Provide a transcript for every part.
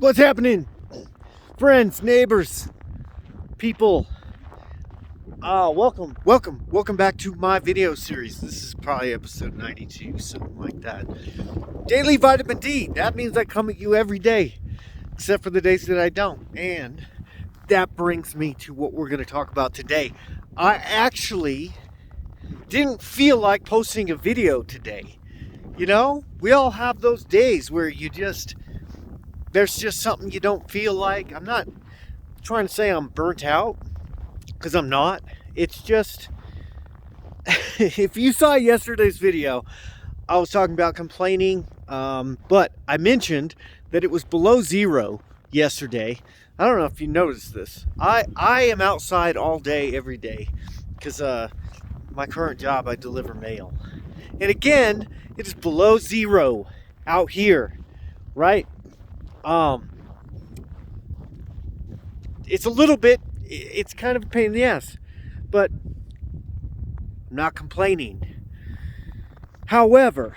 What's happening, friends, neighbors, people? Welcome back to my video series. This is probably episode 92, something like that. Daily vitamin D. That means I come at you every day, except for the days that I don't. And that brings me to what we're going to talk about today. I actually didn't feel like posting a video today. You know, we all have those days where there's just something you don't feel like. I'm not trying to say I'm burnt out, because I'm not. It's just, if you saw yesterday's video, I was talking about complaining, but I mentioned that it was below zero yesterday. I don't know if you noticed this. I am outside all day, every day, because my current job, I deliver mail. And again, it is below zero out here, right? It's kind of a pain in the ass, but I'm not complaining. However,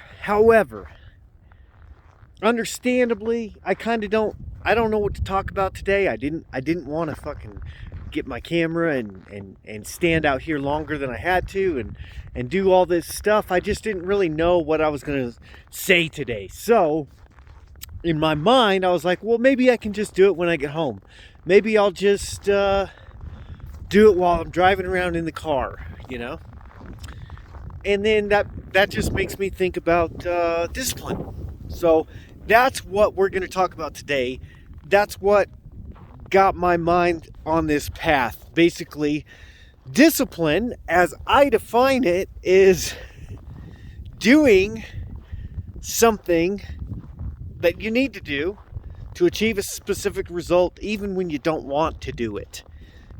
understandably, I don't know what to talk about today. I didn't want to fucking get my camera and stand out here longer than I had to and do all this stuff. I just didn't really know what I was going to say today. So in my mind, I was like, well, maybe I can just do it when I get home. Maybe I'll just do it while I'm driving around in the car, you know? And then that just makes me think about discipline. So that's what we're going to talk about today. That's what got my mind on this path. Basically, discipline, as I define it, is doing something that you need to do to achieve a specific result, even when you don't want to do it.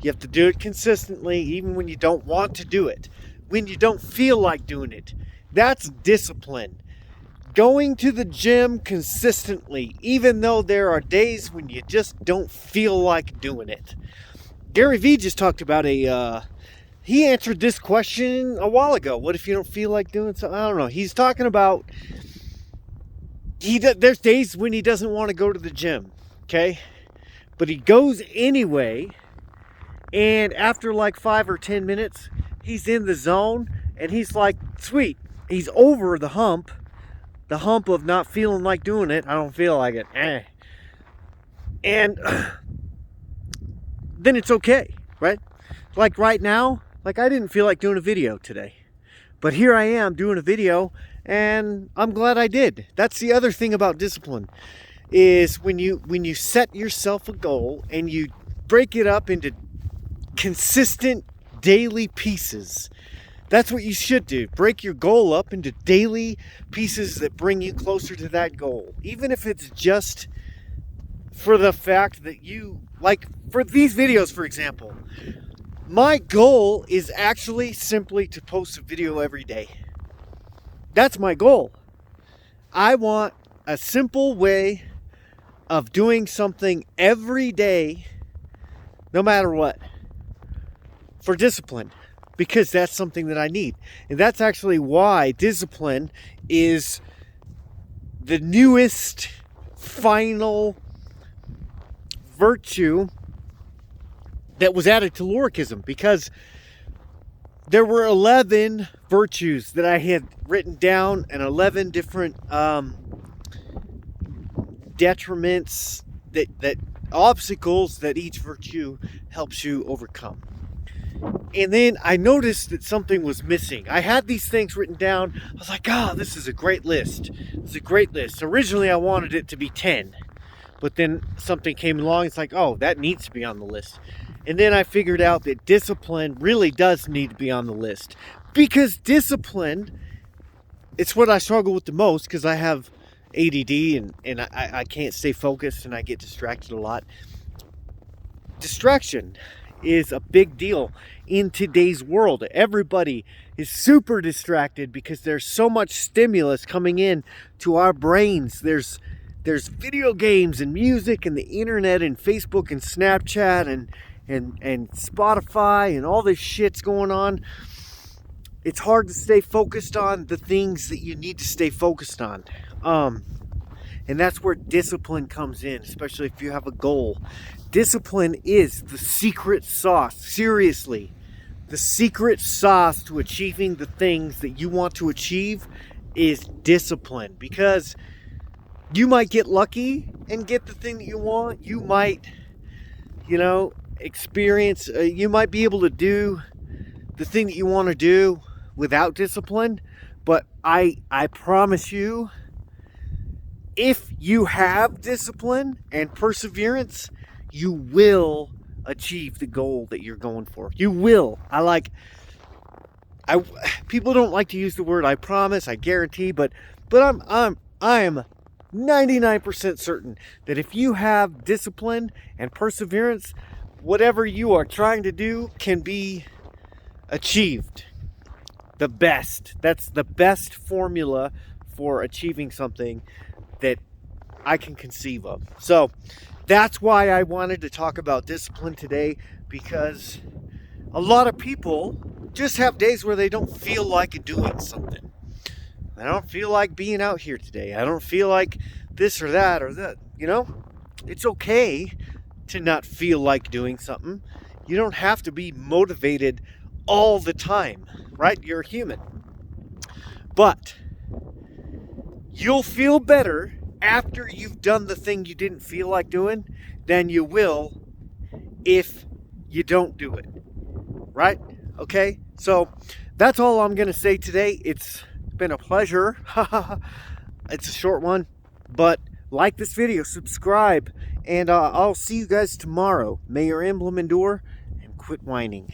You have to do it consistently, even when you don't want to do it, when you don't feel like doing it. That's discipline. Going to the gym consistently, even though there are days when you just don't feel like doing it. Gary Vee just talked about he answered this question a while ago. What if you don't feel like doing something? I don't know. He's talking about there's days when he doesn't want to go to the gym, okay? But he goes anyway, and after like 5 or 10 minutes, he's in the zone, and he's like, sweet, he's over the hump of not feeling like doing it. I don't feel like it. And then it's okay, right? Like right now, like I didn't feel like doing a video today. But here I am doing a video, and I'm glad I did. That's the other thing about discipline, is when you set yourself a goal and you break it up into consistent daily pieces. That's what you should do. Break your goal up into daily pieces that bring you closer to that goal. Even if it's just for the fact that like for these videos, for example, my goal is actually simply to post a video every day. That's my goal. I want a simple way of doing something every day, no matter what, for discipline, because that's something that I need. And that's actually why discipline is the newest final virtue that was added to Lorikism, because there were 11 virtues that I had written down, and 11 different detriments, that obstacles that each virtue helps you overcome. And then I noticed that something was missing. I had these things written down. I was like, this is a great list. It's a great list. Originally, I wanted it to be 10. But then something came along. It's like, that needs to be on the list. And then I figured out that discipline really does need to be on the list. Because discipline, it's what I struggle with the most, because I have ADD and I can't stay focused and I get distracted a lot. Distraction is a big deal in today's world. Everybody is super distracted because there's so much stimulus coming in to our brains. There's video games and music and the internet and Facebook and Snapchat and Spotify and all this shit's going on. It's hard to stay focused on the things that you need to stay focused on. And that's where discipline comes in, especially if you have a goal. Discipline is the secret sauce. Seriously, the secret sauce to achieving the things that you want to achieve is discipline. Because you might get lucky and get the thing that you want. You might, experience, you might be able to do the thing that you want to do without discipline. But I promise you, if you have discipline and perseverance, you will achieve the goal that you're going for. You will. People don't like to use the word I promise, I guarantee, but I am 99% certain that if you have discipline and perseverance, whatever you are trying to do can be achieved. The best. That's the best formula for achieving something that I can conceive of. So that's why I wanted to talk about discipline today, because a lot of people just have days where they don't feel like doing something. I don't feel like being out here today. I don't feel like this or that or that. It's okay to not feel like doing something. You don't have to be motivated all the time, right? You're human. But you'll feel better after you've done the thing you didn't feel like doing than you will if you don't do it, right? Okay, so that's all I'm going to say today. It's been a pleasure. It's a short one, but like this video, subscribe, and I'll see you guys tomorrow. May your emblem endure, and quit whining.